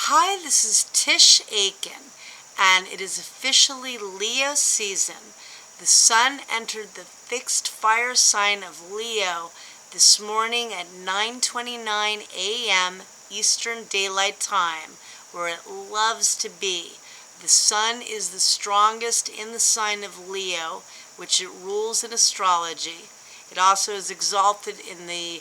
Hi, this is Tisch Aitken, and it is officially Leo season. The sun entered the fixed fire sign of Leo this morning at 9:29 a.m. Eastern Daylight Time, where it loves to be. The sun is the strongest in the sign of Leo, which it rules in astrology. It also is exalted in the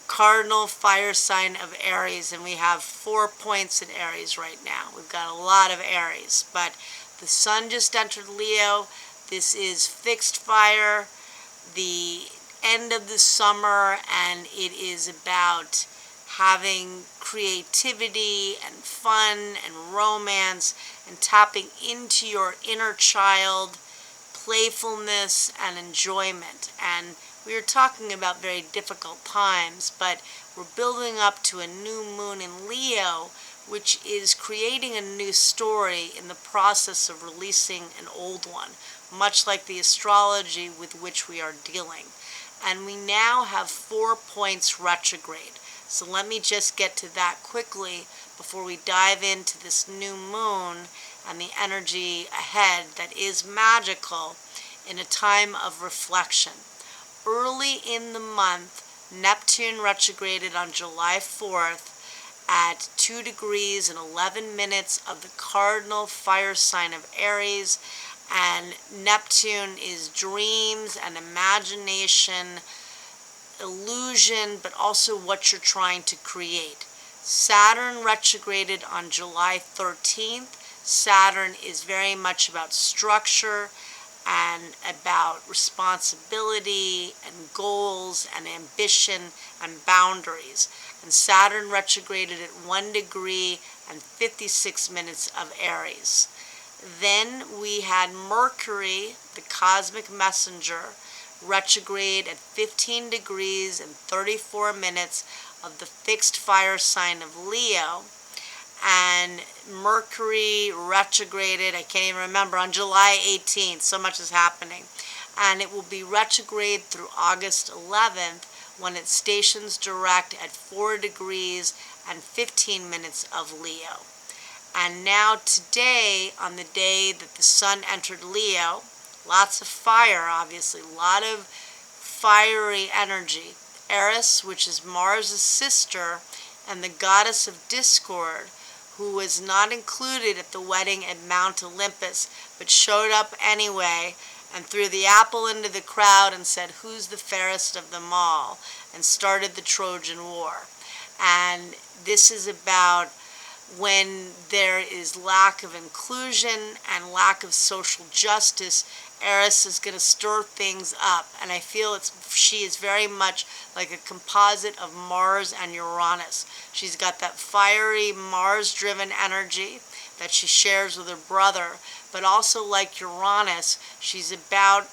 Cardinal fire sign of Aries, and we have 4 points in Aries right now. We've got a lot of Aries, but the sun just entered Leo. This is fixed fire, the end of the summer, and it is about having creativity and fun and romance and tapping into your inner child, playfulness and enjoyment. And we are talking about very difficult times, but we're building up to a new moon in Leo, which is creating a new story in the process of releasing an old one, much like the astrology with which we are dealing. And we now have 4 points retrograde. So let me just get to that quickly before we dive into this new moon and the energy ahead that is magical in a time of reflection. Early in the month, Neptune retrograded on July 4th at 2 degrees and 11 minutes of the cardinal fire sign of Aries. And Neptune is dreams and imagination, illusion, but also what you're trying to create. Saturn retrograded on July 13th. Saturn is very much about structure and about responsibility and goals and ambition and boundaries. And Saturn retrograded at 1 degree and 56 minutes of Aries. Then we had Mercury, the cosmic messenger, retrograde at 15 degrees and 34 minutes of the fixed fire sign of Leo. And Mercury retrograded, I can't even remember, on July 18th. So much is happening. And it will be retrograde through August 11th when it stations direct at 4 degrees and 15 minutes of Leo. And now today, on the day that the sun entered Leo, lots of fire, obviously, a lot of fiery energy. Aries, which is Mars' sister and the goddess of discord, who was not included at the wedding at Mount Olympus, but showed up anyway and threw the apple into the crowd and said, "Who's the fairest of them all?" and started the Trojan War. And this is about when there is lack of inclusion and lack of social justice. Aries is going to stir things up, and I feel she is very much like a composite of Mars and Uranus. She's got that fiery Mars-driven energy that she shares with her brother, but also like Uranus, she's about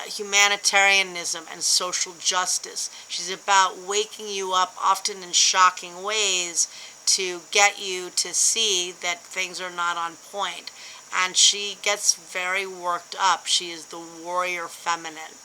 humanitarianism and social justice. She's about waking you up, often in shocking ways, to get you to see that things are not on point. And she gets very worked up. She is the warrior feminine.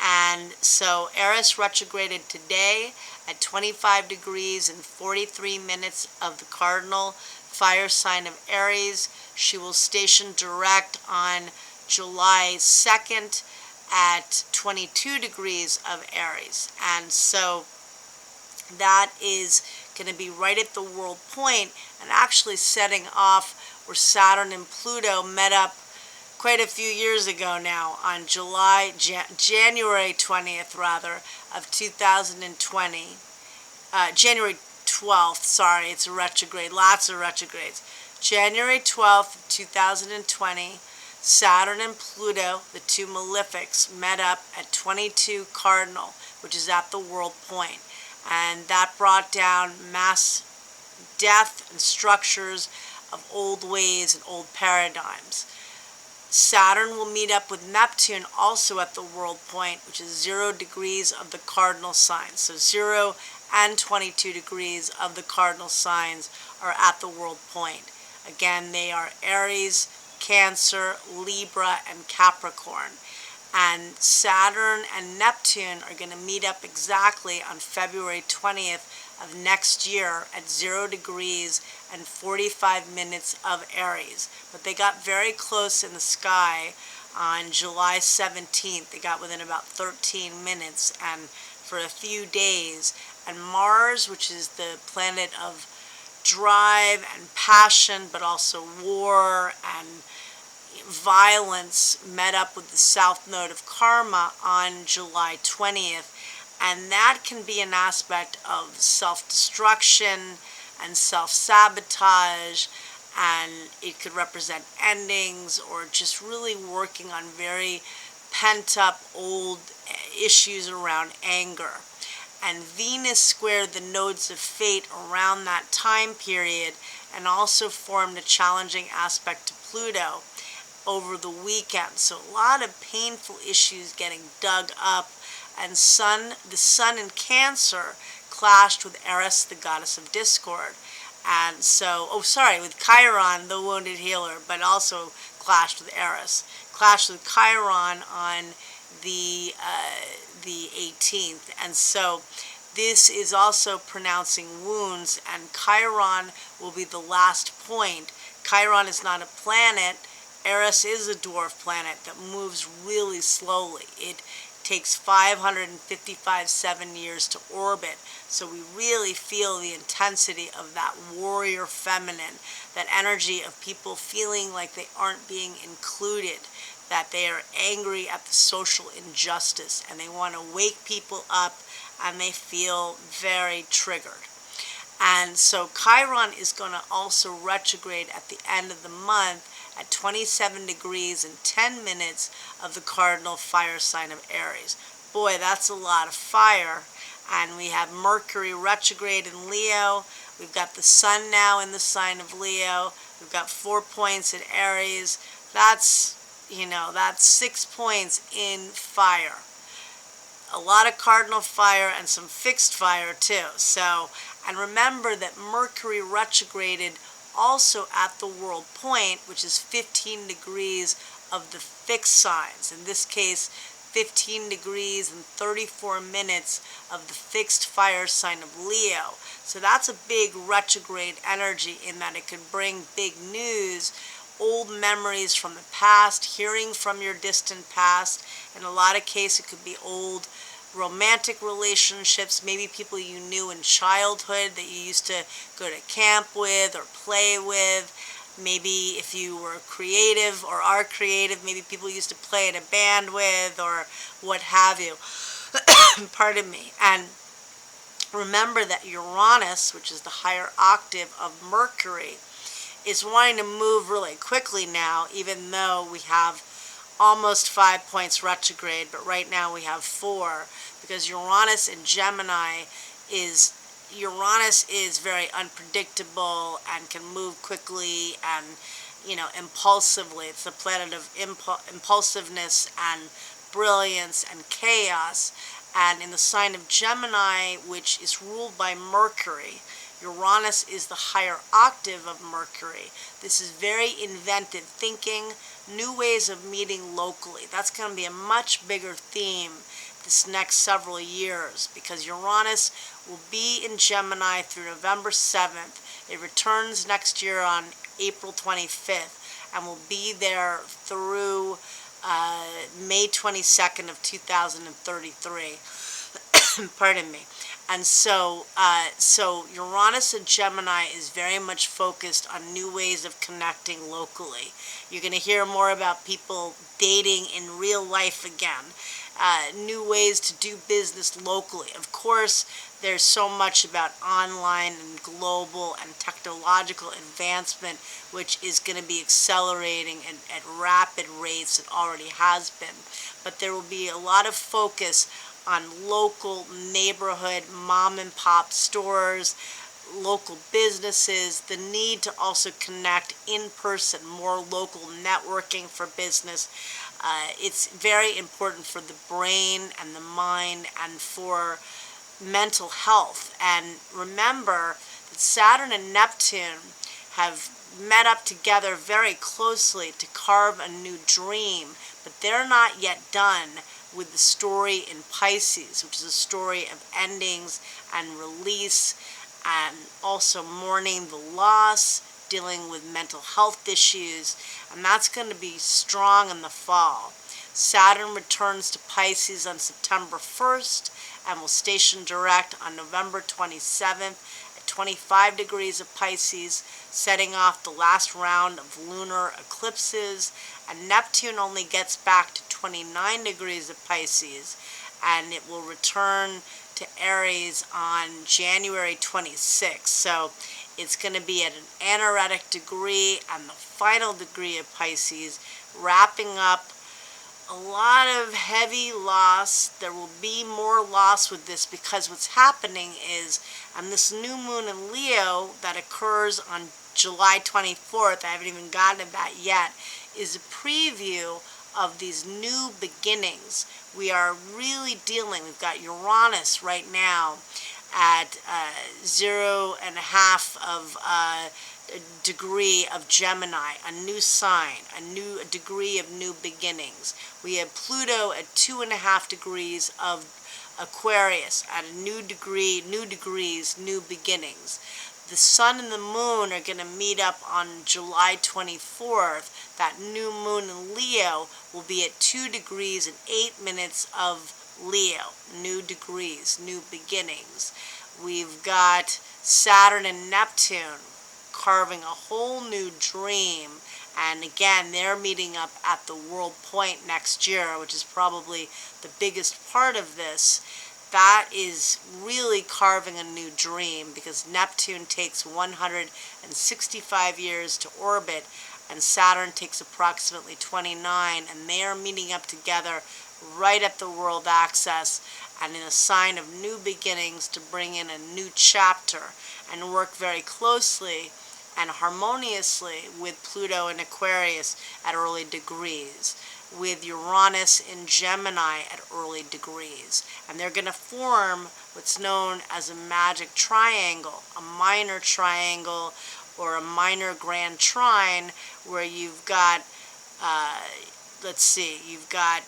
And so Aries retrograded today at 25 degrees and 43 minutes of the cardinal fire sign of Aries. She will station direct on July 2nd at 22 degrees of Aries. And so that is going to be right at the world point and actually setting off where Saturn and Pluto met up quite a few years ago now on January 20th of 2020. January 12th, sorry, it's a retrograde, lots of retrogrades. January 12th, 2020, Saturn and Pluto, the two malefics, met up at 22 Cardinal, which is at the world point. And that brought down mass death and structures of old ways and old paradigms. Saturn will meet up with Neptune also at the world point, which is 0 degrees of the cardinal signs. So 0 and 22 degrees of the cardinal signs are at the world point. Again, they are Aries, Cancer, Libra, and Capricorn. And Saturn and Neptune are going to meet up exactly on February 20th of next year at 0 degrees and 45 minutes of Aries. But they got very close in the sky on July 17th. They got within about 13 minutes and for a few days. And Mars, which is the planet of drive and passion, but also war and violence, met up with the south node of karma on July 20th. And that can be an aspect of self-destruction and self-sabotage, and it could represent endings or just really working on very pent-up old issues around anger. And Venus squared the nodes of fate around that time period and also formed a challenging aspect to Pluto over the weekend. So a lot of painful issues getting dug up. And the sun in Cancer clashed with Eris, the goddess of discord. And so, with Chiron, the wounded healer, but also clashed with Eris. Clashed with Chiron on the 18th. And so this is also pronouncing wounds, and Chiron will be the last point. Chiron is not a planet. Eris is a dwarf planet that moves really slowly. It takes 555 years to orbit. So we really feel the intensity of that warrior feminine, that energy of people feeling like they aren't being included, that they are angry at the social injustice, and they want to wake people up, and they feel very triggered. And so Chiron is going to also retrograde at the end of the month at 27 degrees and 10 minutes of the cardinal fire sign of Aries. Boy, that's a lot of fire. And we have Mercury retrograde in Leo. We've got the sun now in the sign of Leo. We've got 4 points in Aries. That's 6 points in fire. A lot of cardinal fire and some fixed fire too. So, and remember that Mercury retrograded also at the world point, which is 15 degrees of the fixed signs. In this case, 15 degrees and 34 minutes of the fixed fire sign of Leo. So that's a big retrograde energy in that it could bring big news, old memories from the past, hearing from your distant past. In a lot of cases, it could be old romantic relationships, maybe people you knew in childhood that you used to go to camp with or play with. Maybe if you were creative or are creative, maybe people you used to play in a band with or what have you. Pardon me. And remember that Uranus, which is the higher octave of Mercury, is wanting to move really quickly now, even though we have almost 5 points retrograde, but right now we have 4, because Uranus in Gemini is very unpredictable and can move quickly and, impulsively. It's the planet of impulsiveness and brilliance and chaos. And in the sign of Gemini, which is ruled by Mercury, Uranus is the higher octave of Mercury. This is very inventive thinking, new ways of meeting locally. That's going to be a much bigger theme this next several years, because Uranus will be in Gemini through November 7th. It returns next year on April 25th and will be there through May 22nd of 2033. Pardon me. And so Uranus in Gemini is very much focused on new ways of connecting locally. You're going to hear more about people dating in real life again, new ways to do business locally. Of course, there's so much about online and global and technological advancement, which is going to be accelerating at rapid rates. It already has been. But there will be a lot of focus on local neighborhood mom and pop stores, local businesses, the need to also connect in person, more local networking for business. It's very important for the brain and the mind and for mental health. And remember that Saturn and Neptune have met up together very closely to carve a new dream, but they're not yet done. with the story in Pisces, which is a story of endings and release, and also mourning the loss, dealing with mental health issues, and that's going to be strong in the fall. Saturn returns to Pisces on September 1st and will station direct on November 27th at 25 degrees of Pisces, setting off the last round of lunar eclipses. And Neptune only gets back to 29 degrees of Pisces, and it will return to Aries on January 26th. So it's going to be at an anaretic degree and the final degree of Pisces, wrapping up a lot of heavy loss. There will be more loss with this because what's happening is, and this new moon in Leo that occurs on July 24th, I haven't even gotten to that yet, is a preview of these new beginnings. We are really dealing, we've got Uranus right now at 0.5 of degree of Gemini, a new sign, a degree of new beginnings. We have Pluto at 2.5 degrees of Aquarius at a new degree, new degrees, new beginnings. The sun and the moon are going to meet up on July 24th. That new moon in Leo will be at 2 degrees and 8 minutes of Leo, new degrees, new beginnings. We've got Saturn and Neptune carving a whole new dream, and again they're meeting up at the world point next year, which is probably the biggest part of this. That is really carving a new dream because Neptune takes 165 years to orbit and Saturn takes approximately 29, and they are meeting up together right at the world axis and in a sign of new beginnings to bring in a new chapter and work very closely and harmoniously with Pluto and Aquarius at early degrees, with Uranus in Gemini at early degrees. And they're going to form what's known as a magic triangle, a minor triangle or a minor grand trine, where you've got, you've got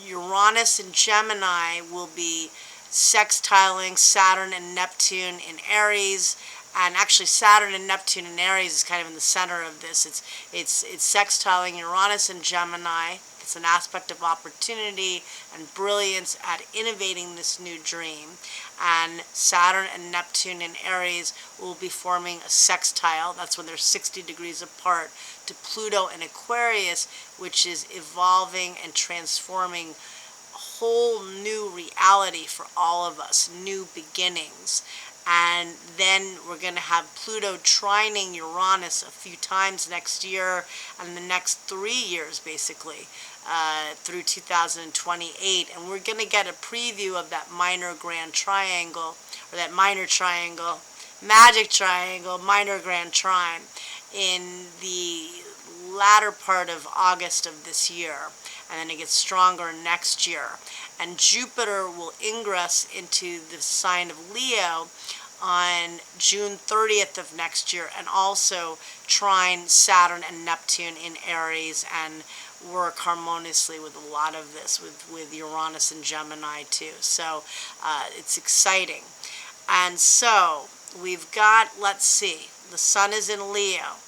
Uranus and Gemini will be sextiling Saturn and Neptune in Aries. And actually Saturn and Neptune in Aries is kind of in the center of this. It's sextiling Uranus and Gemini. It's an aspect of opportunity and brilliance at innovating this new dream. And Saturn and Neptune in Aries will be forming a sextile. That's when they're 60 degrees apart to Pluto and Aquarius, which is evolving and transforming a whole new reality for all of us, new beginnings. And then we're going to have Pluto trining Uranus a few times next year and the next 3 years basically through 2028. And we're going to get a preview of that minor grand triangle, or that minor triangle, magic triangle, minor grand trine in the latter part of August of this year. And then it gets stronger next year. And Jupiter will ingress into the sign of Leo on June 30th of next year, and also trine Saturn and Neptune in Aries, and work harmoniously with a lot of this, with Uranus and Gemini too. So it's exciting. And so we've got, let's see, the sun is in Leo.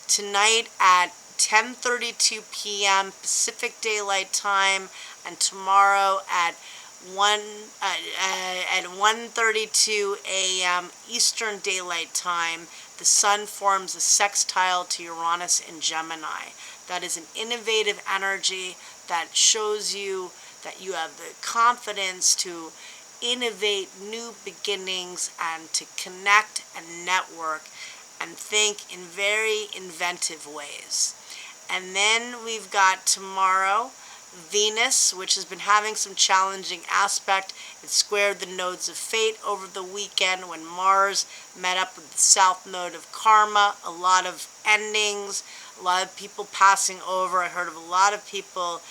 Tonight at 10:32 p.m. Pacific Daylight Time, and tomorrow at 1:32 a.m. Eastern Daylight Time, the sun forms a sextile to Uranus in Gemini. That is an innovative energy that shows you that you have the confidence to innovate new beginnings and to connect and network and think in very inventive ways. And then we've got tomorrow Venus, which has been having some challenging aspect. It squared the nodes of fate over the weekend when Mars met up with the south node of karma. A lot of endings, a lot of people passing over. I heard of a lot of people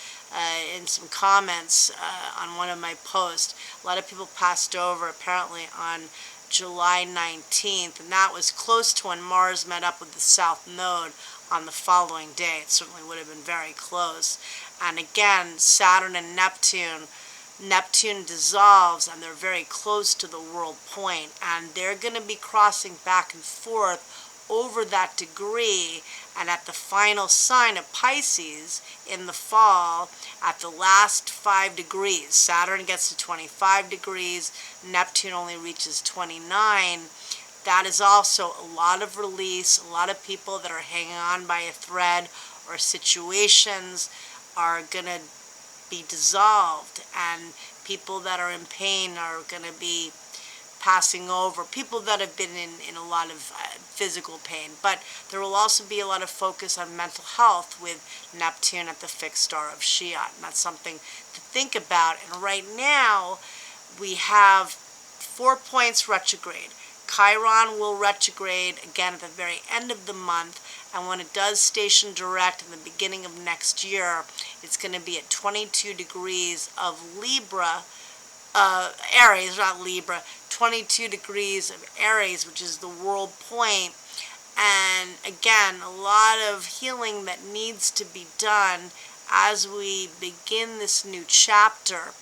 in some comments on one of my posts. A lot of people passed over apparently on July 19th, and that was close to when Mars met up with the south node. A on the following day. It certainly would have been very close. And again, Saturn and Neptune dissolves, and they're very close to the world point, and they're going to be crossing back and forth over that degree, and at the final sign of Pisces in the fall, at the last 5 degrees. Saturn gets to 25 degrees, Neptune only reaches 29. That is also a lot of release. A lot of people that are hanging on by a thread or situations are going to be dissolved, and people that are in pain are going to be passing over, people that have been in a lot of physical pain. But there will also be a lot of focus on mental health with Neptune at the fixed star of Shiat, and that's something to think about. And right now we have 4 points retrograde. Chiron will retrograde again at the very end of the month, and when it does station direct in the beginning of next year, it's going to be at 22 degrees of Libra, Aries, not Libra, 22 degrees of Aries, which is the world point. And again, a lot of healing that needs to be done as we begin this new chapter.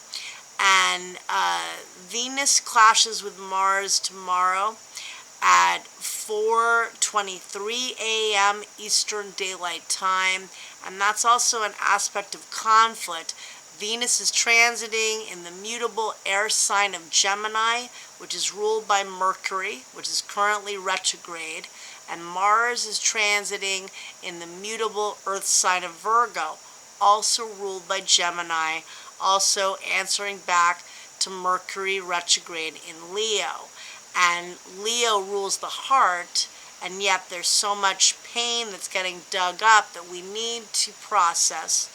And Venus clashes with Mars tomorrow at 4:23 a.m. Eastern Daylight Time, and that's also an aspect of conflict. Venus is transiting in the mutable air sign of Gemini, which is ruled by Mercury, which is currently retrograde, and Mars is transiting in the mutable earth sign of Virgo, also ruled by Gemini, also answering back to Mercury retrograde in Leo. And Leo rules the heart, and yet there's so much pain that's getting dug up that we need to process.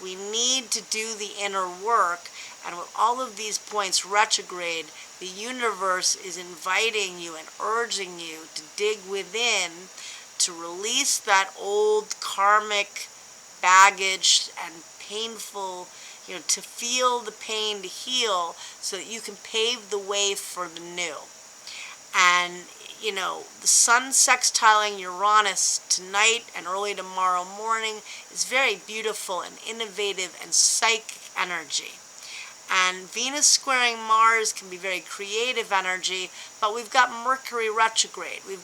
We need to do the inner work, and with all of these points retrograde, the universe is inviting you and urging you to dig within, to release that old karmic baggage and painful, to feel the pain, to heal, so that you can pave the way for the new. And the sun sextiling Uranus tonight and early tomorrow morning is very beautiful and innovative and psychic energy. And Venus squaring Mars can be very creative energy, but we've got Mercury retrograde. We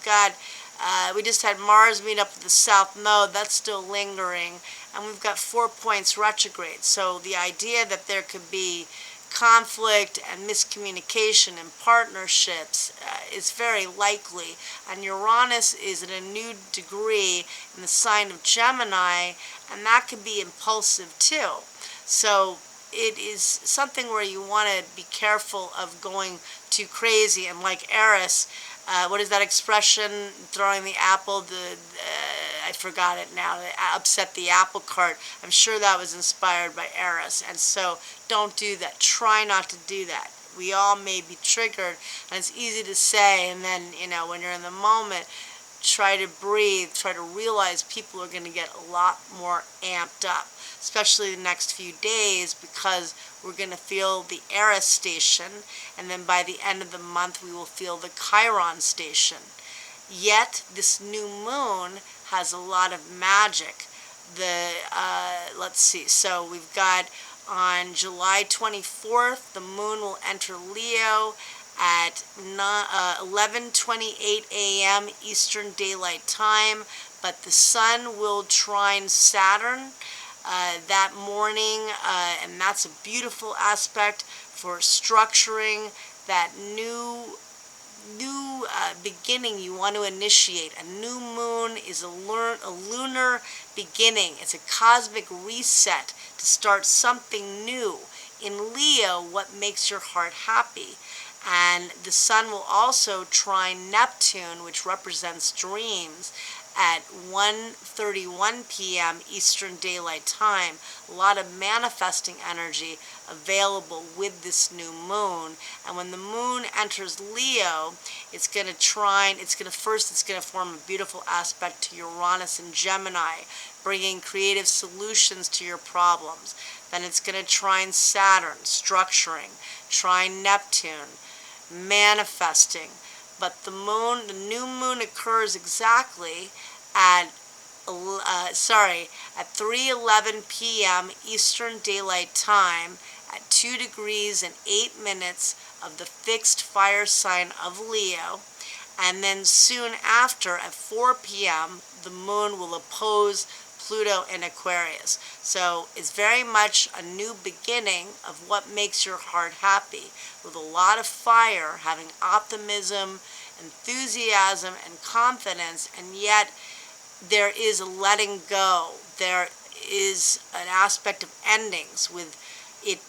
just had Mars meet up with the South Node, that's still lingering, and we've got 4 points retrograde. So the idea that there could be conflict and miscommunication in partnerships is very likely, and Uranus is at a new degree in the sign of Gemini, and that could be impulsive too. So it is something where you want to be careful of going too crazy, and like Aries, what is that expression, throwing the apple, I forgot it now, upset the apple cart. I'm sure that was inspired by Aries, and so don't do that. Try not to do that. We all may be triggered, and it's easy to say, and then, when you're in the moment, try to breathe, try to realize people are going to get a lot more amped up, especially the next few days, because we're going to feel the Aries station, and then by the end of the month we will feel the Chiron station. Yet this new moon has a lot of magic. Let's see, so we've got on July 24th, the moon will enter Leo at 11:28 a.m. Eastern Daylight Time, but the sun will trine Saturn that morning, and that's a beautiful aspect for structuring that new beginning you want to initiate. A new moon is a lunar beginning. It's a cosmic reset to start something new. In Leo, what makes your heart happy? And the sun will also trine Neptune, which represents dreams, at 1:31 p.m. Eastern Daylight Time. A lot of manifesting energy available with this new moon. And when the moon enters Leo, it's going to form a beautiful aspect to Uranus and Gemini, bringing creative solutions to your problems. Then it's going to trine Saturn, structuring, trine Neptune, manifesting. But the new moon occurs exactly at at 3:11 p.m. Eastern Daylight Time at 2 degrees and 8 minutes of the fixed fire sign of Leo. And then soon after at 4 p.m. the moon will oppose Pluto in Aquarius. So it's very much a new beginning of what makes your heart happy, with a lot of fire, having optimism, enthusiasm, and confidence, and yet there is a letting go. There is an aspect of endings with it,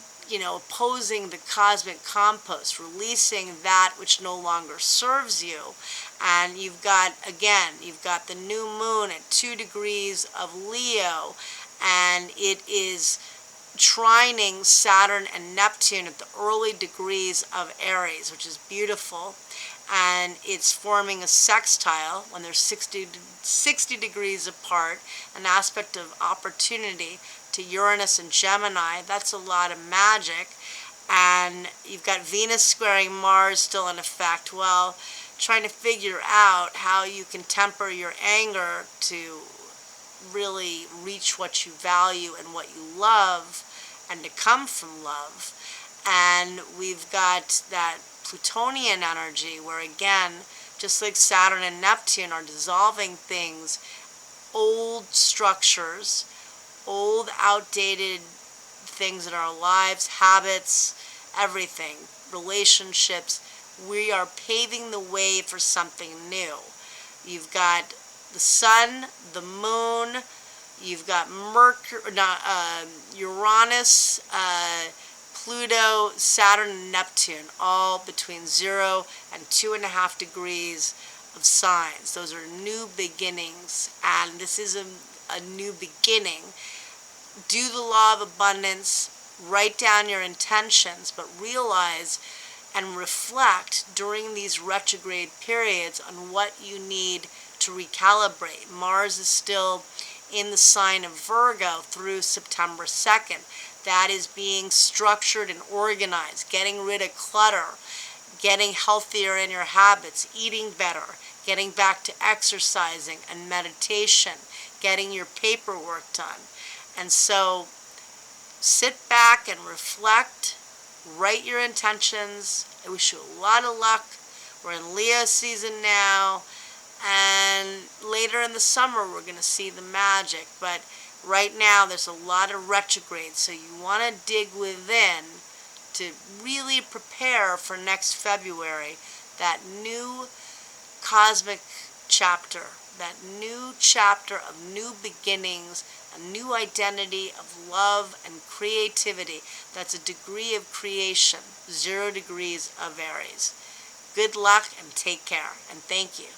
opposing the cosmic compost, releasing that which no longer serves you. And you've got the new moon at 2 degrees of Leo, and it is trining Saturn and Neptune at the early degrees of Aries, which is beautiful. And it's forming a sextile when they're 60 degrees apart, an aspect of opportunity to Uranus and Gemini. That's a lot of magic. And you've got Venus squaring Mars still in effect. Well, trying to figure out how you can temper your anger to really reach what you value and what you love, and to come from love. And we've got that Plutonian energy where, again, just like Saturn and Neptune are dissolving things, old structures, old outdated things in our lives, habits, everything, relationships. We are paving the way for something new. You've got the sun, the moon, you've got Mercury, Uranus, Pluto, Saturn, and Neptune, all between 0 and 2.5 degrees of signs. Those are new beginnings, and this is a new beginning. Do the law of abundance, write down your intentions, but realize and reflect during these retrograde periods on what you need to recalibrate. Mars is still in the sign of Virgo through September 2nd. That is being structured and organized, getting rid of clutter, getting healthier in your habits, eating better, getting back to exercising and meditation, getting your paperwork done. And so sit back and reflect, write your intentions. I wish you a lot of luck. We're in Leo season now, and later in the summer we're going to see the magic. But right now there's a lot of retrogrades, so you want to dig within to really prepare for next February, that new cosmic chapter, that new chapter of new beginnings, a new identity of love and creativity. That's a degree of creation, 0 degrees of Aries. Good luck and take care, and thank you.